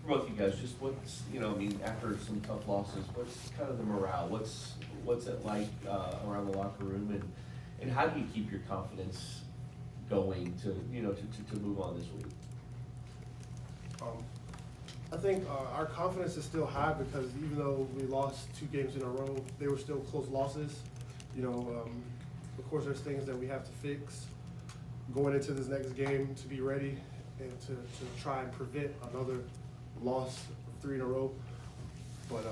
for both you guys, just what's, after some tough losses, what's kind of the morale? What's it like around the locker room, and how do you keep your confidence going to move on this week? I think our confidence is still high because even though we lost 2 games in a row, they were still close losses. Of course, there's things that we have to fix going into this next game to be ready and to try and prevent another loss of 3 in a row. But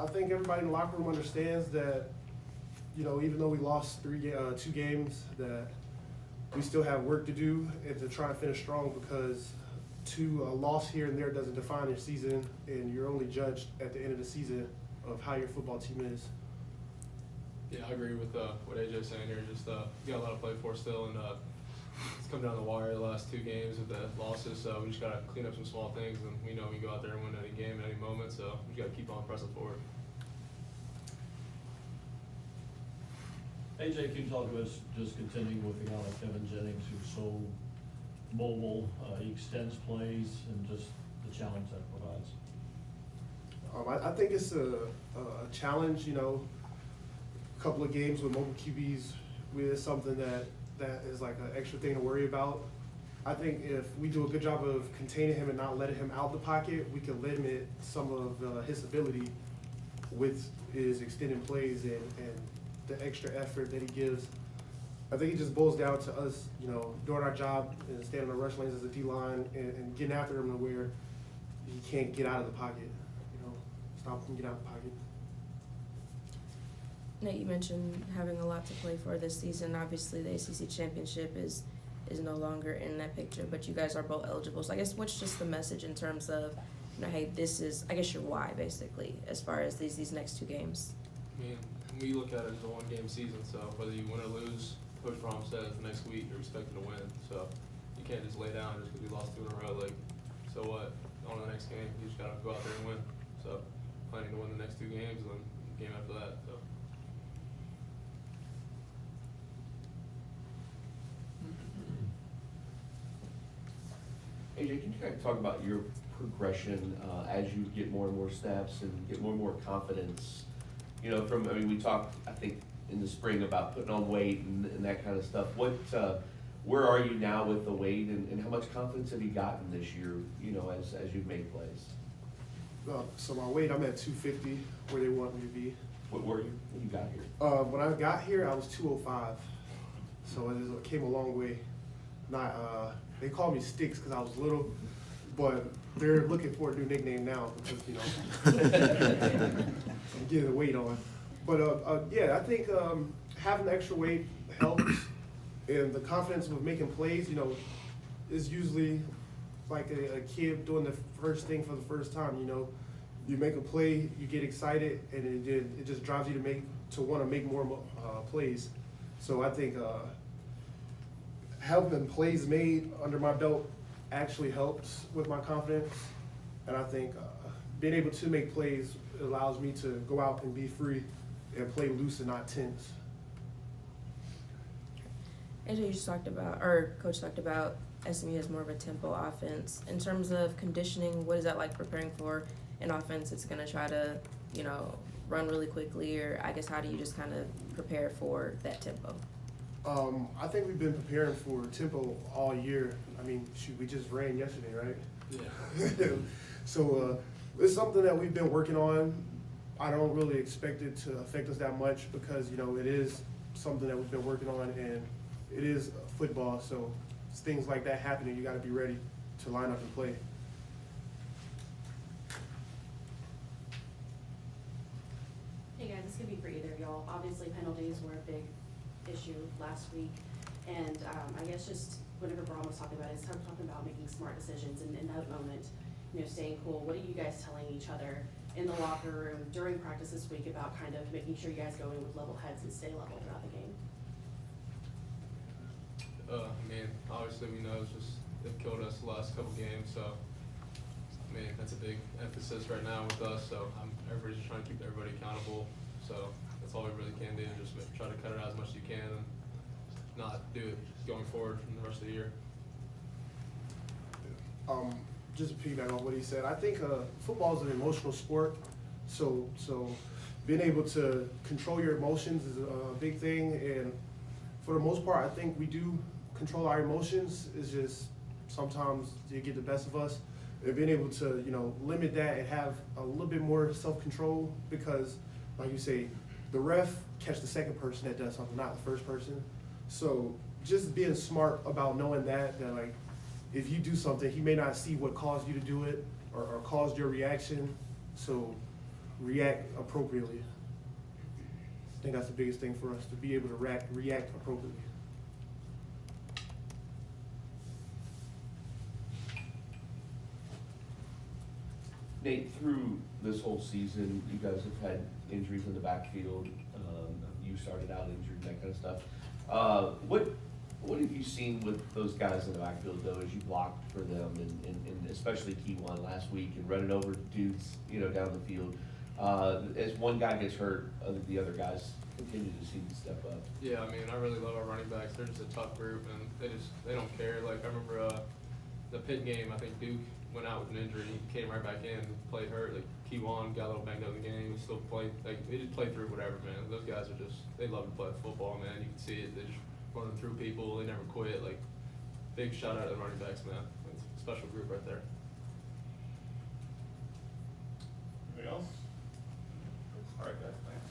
I think everybody in the locker room understands that, even though we lost 2 games, that we still have work to do and to try and finish strong because a loss here and there doesn't define your season, and you're only judged at the end of the season of how your football team is. Yeah, I agree with what AJ's saying here. Just we got a lot to play for still, and it's come down the wire the last 2 games with the losses. So we just got to clean up some small things, and we know we can go out there and win any game at any moment. So we just got to keep on pressing forward. AJ, can you talk to us, just continuing with a guy like Kevin Jennings, who's so mobile, he extends plays, and just the challenge that provides? I think it's a challenge, a couple of games with mobile QBs is something that is like an extra thing to worry about. I think if we do a good job of containing him and not letting him out the pocket, we can limit some of his ability with his extended plays and the extra effort that he gives. I think it just boils down to us, doing our job and staying in the rush lanes as a D-line and getting after him to where he can't get out of the pocket, stop him, get out of the pocket. Nate, you mentioned having a lot to play for this season. Obviously, the ACC championship is no longer in that picture, but you guys are both eligible. So I guess what's just the message in terms of, hey, this is, I guess, your why, basically, as far as these next 2 games? I mean, we look at it as a 1-game season, so whether you win or lose, Coach Brom says next week you're expected to win. So you can't just lay down just because we lost 2 in a row. Like, so what? On to the next game, you just got to go out there and win. So planning to win the next 2 games and then the game after that. So. AJ, can you kind of talk about your progression as you get more and more snaps and get more and more confidence? We talked, I think, in the spring about putting on weight and that kind of stuff. Where are you now with the weight, and how much confidence have you gotten this year, as you've made plays? So my weight, I'm at 250, where they want me to be. What were you when you got here? When I got here, I was 205, so it came a long way. They called me Sticks because I was little, but they're looking for a new nickname now because, I'm getting the weight on. But I think having the extra weight helps, and the confidence of making plays, is usually like a kid doing the first thing for the first time. You make a play, you get excited, and it just drives you to want to make more plays. So I think having plays made under my belt actually helps with my confidence, and I think being able to make plays allows me to go out and be free and play loose and not tense. AJ, you just talked about, or Coach talked about, SMU has more of a tempo offense. In terms of conditioning, what is that like preparing for an offense that's going to try to, run really quickly, or I guess how do you just kind of prepare for that tempo? I think we've been preparing for tempo all year. We just ran yesterday, right? Yeah. So it's something that we've been working on. I don't really expect it to affect us that much because, it is something that we've been working on, and it is football. So it's things like that happening, you got to be ready to line up and play. Hey guys, this could be for either of y'all. Obviously, penalties were a big issue last week, and I guess just whenever Braun was talking about it, it's talking about making smart decisions in that moment, staying cool. What are you guys telling each other in the locker room during practice this week about kind of making sure you guys go in with level heads and stay level throughout the game? Obviously we know they've killed us the last couple games, so that's a big emphasis right now with us. So everybody's just trying to keep everybody accountable. So that's all we really can do, just try to cut it out as much as you can and not do it going forward in the rest of the year. just to piggyback on what he said, I think football is an emotional sport. So being able to control your emotions is a big thing. And for the most part, I think we do control our emotions. It's just sometimes they get the best of us. And being able to, limit that and have a little bit more self-control, because, like you say, the ref catch the second person that does something, not the first person. So just being smart about knowing that like, if you do something, he may not see what caused you to do it or caused your reaction. So react appropriately. I think that's the biggest thing for us, to be able to react appropriately. Nate, through this whole season, you guys have had injuries in the backfield. You started out injured, that kind of stuff. What have you seen with those guys in the backfield, though, as you blocked for them, and especially Key1 last week, and running over dudes, down the field? As one guy gets hurt, the other guys continue to seem to step up. Yeah, I mean, I really love our running backs. They're just a tough group, and they don't care. Like, I remember the Pitt game, I think Duke went out with an injury. He came right back in, played hurt. Like, Key1 got a little banged up in the game. He still played. Like, they just played through whatever, man. Those guys are just, they love to play football, man. You can see it. They just running through people. They never quit. Like, big shout out to the running backs, man. It's a special group right there. Anybody else? All right, guys, thanks.